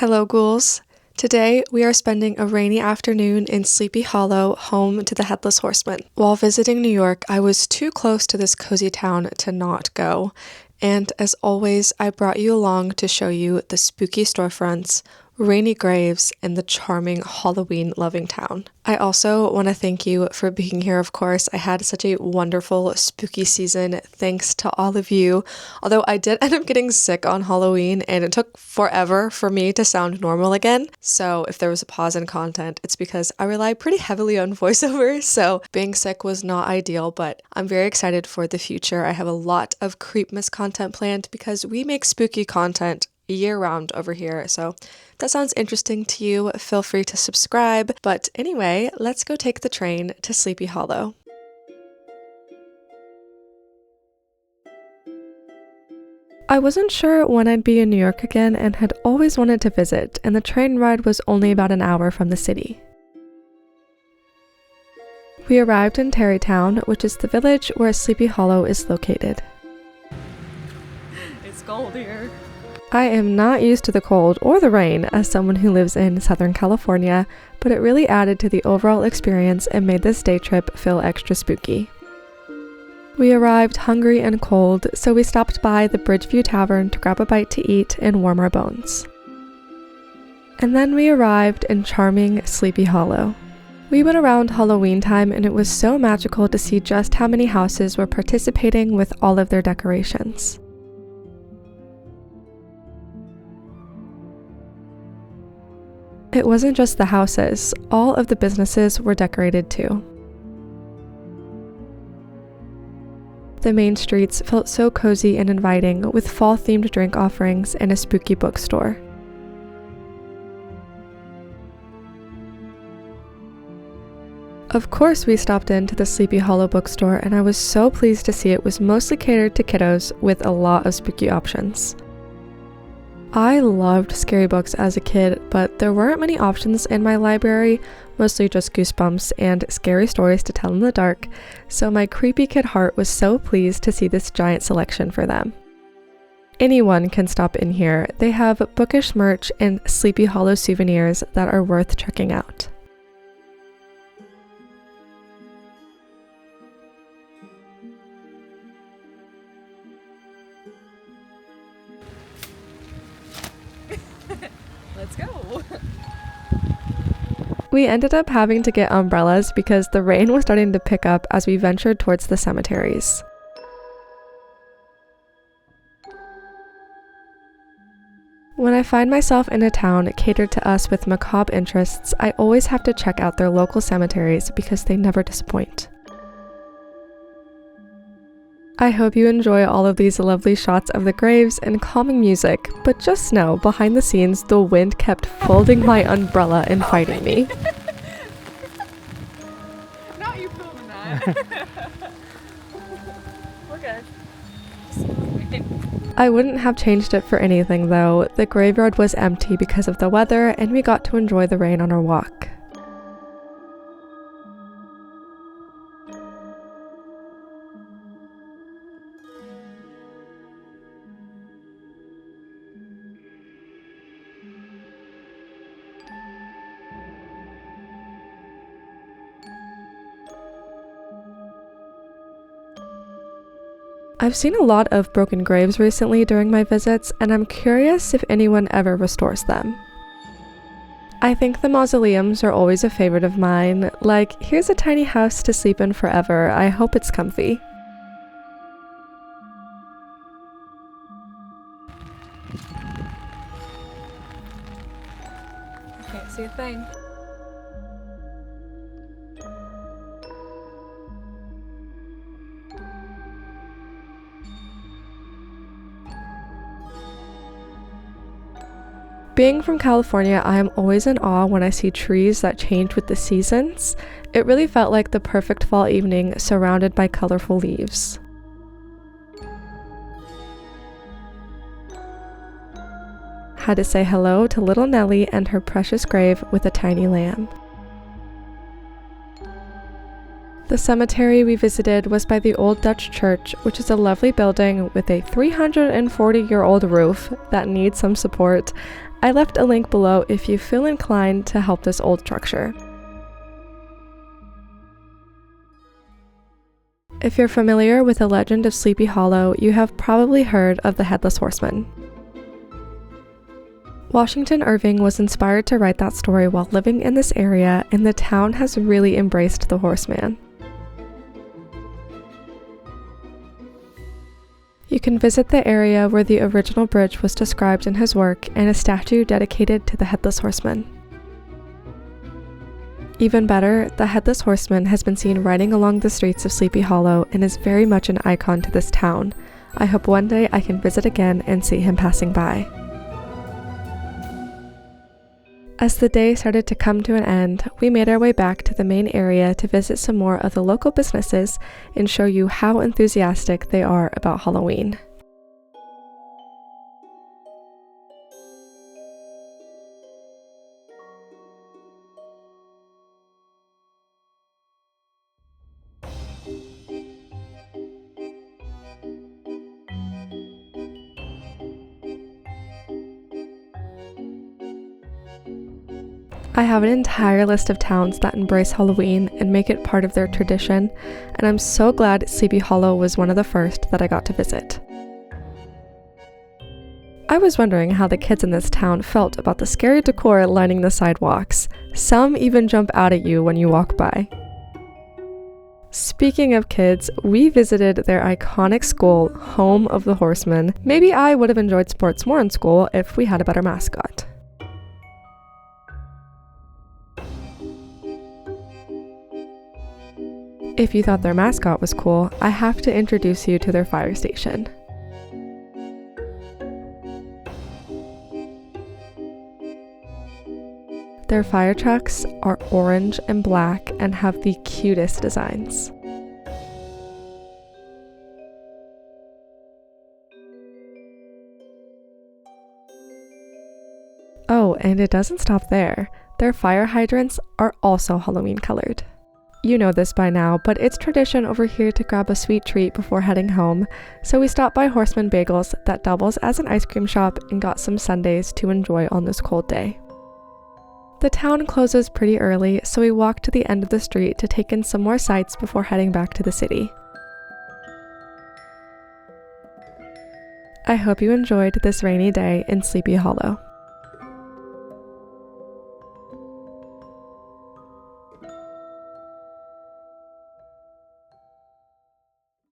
Hello, ghouls. Today, we are spending a rainy afternoon in Sleepy Hollow, home to the Headless Horseman. While visiting New York, I was too close to this cozy town to not go. And as always, I brought you along to show you the spooky storefronts, rainy graves, and the charming Halloween-loving town. I also want to thank you for being here, of course. I had such a wonderful spooky season thanks to all of you. Although I did end up getting sick on Halloween and it took forever for me to sound normal again. So if there was a pause in content, it's because I rely pretty heavily on voiceover. So being sick was not ideal, but I'm very excited for the future. I have a lot of Creepmas content planned because we make spooky content year-round over here. So if that sounds interesting to you, feel free to subscribe. But anyway, let's go take the train to Sleepy Hollow. I wasn't sure when I'd be in New York again and had always wanted to visit, and the train ride was only about an hour from the city. We arrived in Tarrytown, which is the village where Sleepy Hollow is located. It's cold here. I am not used to the cold or the rain as someone who lives in Southern California, but it really added to the overall experience and made this day trip feel extra spooky. We arrived hungry and cold, so we stopped by the Bridgeview Tavern to grab a bite to eat and warm our bones. And then we arrived in charming Sleepy Hollow. We went around Halloween time and it was so magical to see just how many houses were participating with all of their decorations. It wasn't just the houses, all of the businesses were decorated too. The main streets felt so cozy and inviting, with fall-themed drink offerings and a spooky bookstore. Of course, we stopped into the Sleepy Hollow bookstore, and I was so pleased to see it was mostly catered to kiddos with a lot of spooky options. I loved scary books as a kid, but there weren't many options in my library, mostly just goosebumps and scary stories to tell in the dark, so my creepy kid heart was so pleased to see this giant selection for them. Anyone can stop in here. They have bookish merch and Sleepy Hollow souvenirs that are worth checking out. Let's go. We ended up having to get umbrellas because the rain was starting to pick up as we ventured towards the cemeteries. When I find myself in a town catered to us with macabre interests, I always have to check out their local cemeteries because they never disappoint. I hope you enjoy all of these lovely shots of the graves and calming music, but just know, behind the scenes, the wind kept folding my umbrella and fighting me. Not you filming that. We're good. I wouldn't have changed it for anything though. The graveyard was empty because of the weather, and we got to enjoy the rain on our walk. I've seen a lot of broken graves recently during my visits, and I'm curious if anyone ever restores them. I think the mausoleums are always a favorite of mine, like, here's a tiny house to sleep in forever, I hope it's comfy. Can't see a thing. Being from California, I am always in awe when I see trees that change with the seasons. It really felt like the perfect fall evening surrounded by colorful leaves. Had to say hello to little Nellie and her precious grave with a tiny lamb. The cemetery we visited was by the Old Dutch Church, which is a lovely building with a 340-year-old roof that needs some support. I left a link below if you feel inclined to help this old structure. If you're familiar with the legend of Sleepy Hollow, you have probably heard of the Headless Horseman. Washington Irving was inspired to write that story while living in this area, and the town has really embraced the horseman. You can visit the area where the original bridge was described in his work and a statue dedicated to the Headless Horseman. Even better, the Headless Horseman has been seen riding along the streets of Sleepy Hollow and is very much an icon to this town. I hope one day I can visit again and see him passing by. As the day started to come to an end, we made our way back to the main area to visit some more of the local businesses and show you how enthusiastic they are about Halloween. I have an entire list of towns that embrace Halloween and make it part of their tradition, and I'm so glad Sleepy Hollow was one of the first that I got to visit. I was wondering how the kids in this town felt about the scary decor lining the sidewalks. Some even jump out at you when you walk by. Speaking of kids, we visited their iconic school, home of the Horsemen. Maybe I would have enjoyed sports more in school if we had a better mascot. If you thought their mascot was cool, I have to introduce you to their fire station. Their fire trucks are orange and black and have the cutest designs. Oh, and it doesn't stop there. Their fire hydrants are also Halloween colored. You know this by now, but it's tradition over here to grab a sweet treat before heading home, so we stopped by Horseman Bagels that doubles as an ice cream shop and got some sundaes to enjoy on this cold day. The town closes pretty early, so we walked to the end of the street to take in some more sights before heading back to the city. I hope you enjoyed this rainy day in Sleepy Hollow.